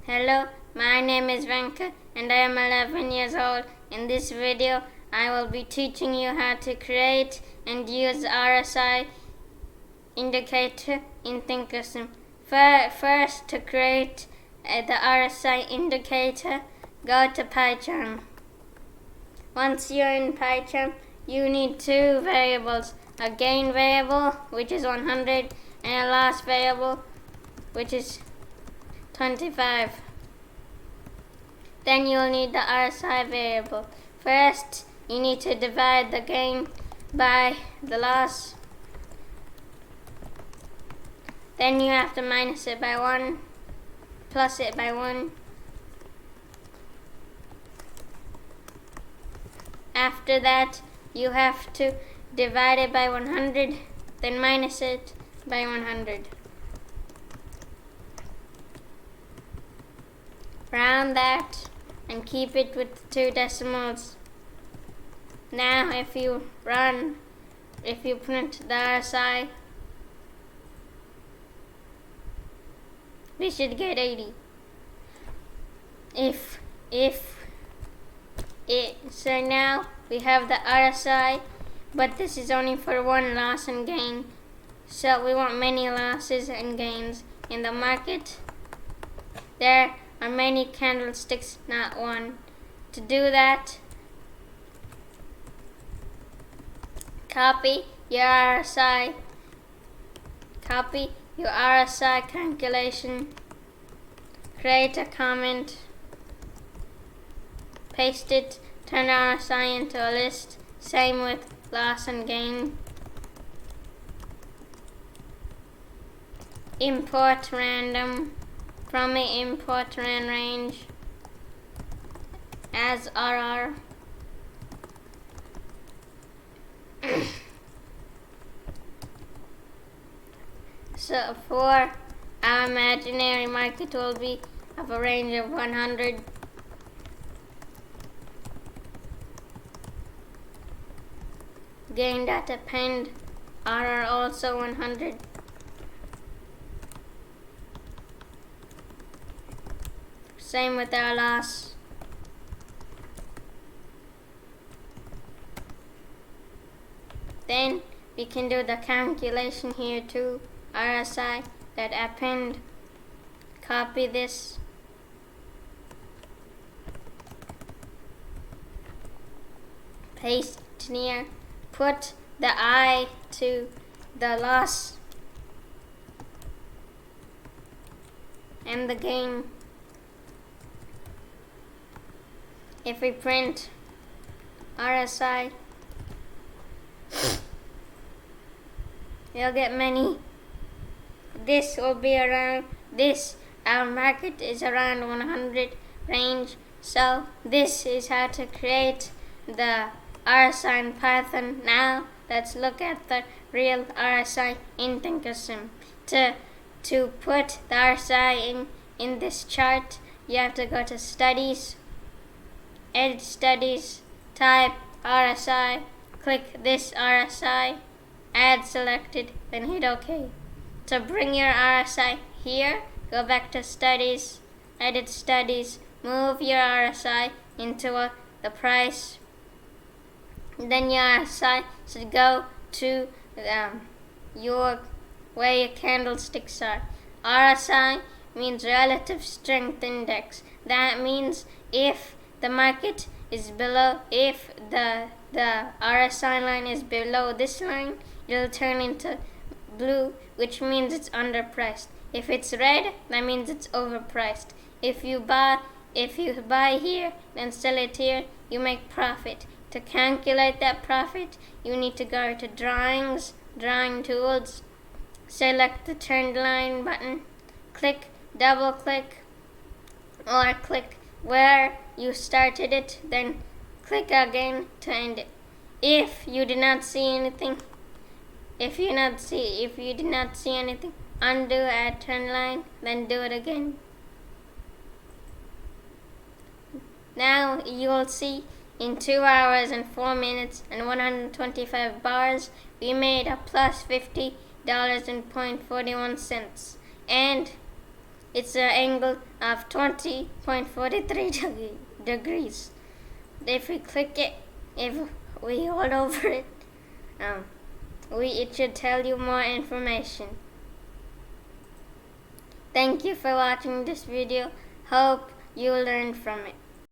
Hello, my name is Venka and I am 11 years old. In this video, I will be teaching you how to create and use RSI indicator in Thinkorswim. First, to create the RSI indicator, go to PyCharm. Once you're in PyCharm, you need two variables, a gain variable, which is 100, and a loss variable, which is 25. Then you'll need the RSI variable. First, you need to divide the gain by the loss. Then you have to minus it by 1, plus it by 1. After that, you have to divide it by 100, then minus it by 100. Round that and keep it with 2 decimals. Now if you print the RSI, we should get 80. So now we have the RSI, but this is only for one loss and gain. So we want many losses and gains in the market. There are many candlesticks, not one. To do that, copy your RSI calculation, create a comment, paste it, turn RSI into a list, same with loss and gain. Import random from the import ran range as RR. So for our imaginary market will be of a range of 100. Gain data append RR also 100. Same with our loss. Then we can do the calculation here too. RSI that append. Copy this. Paste it near. Put the I to the loss and the gain. If we print RSI, you'll get many. This will be around this. Our market is around 100 range. So this is how to create the RSI in Python. Now let's look at the real RSI in Thinkorswim. To put the RSI in this chart, you have to go to Studies, Edit Studies, type RSI, click this RSI, add selected, then hit OK. To bring your RSI here, go back to Studies, Edit Studies, move your RSI into the price. Then your RSI should go to where your candlesticks are. RSI means Relative Strength Index. That means if the market is below, if the RSI line is below this line, it'll turn into blue, which means it's underpriced. If it's red, that means it's overpriced. If you buy here, then sell it here, you make profit. To calculate that profit, you need to go to Drawing Tools, select the Trend Line button, double click, or click where you started it, then click again to end it. If you did not see anything, undo at trend line, then do it again. Now you will see in 2 hours and 4 minutes and 125 bars, we made a plus $50.41, and it's an angle of 20.43 degrees. If we click it, if we hold over it, it should tell you more information. Thank you for watching this video. Hope you learned from it.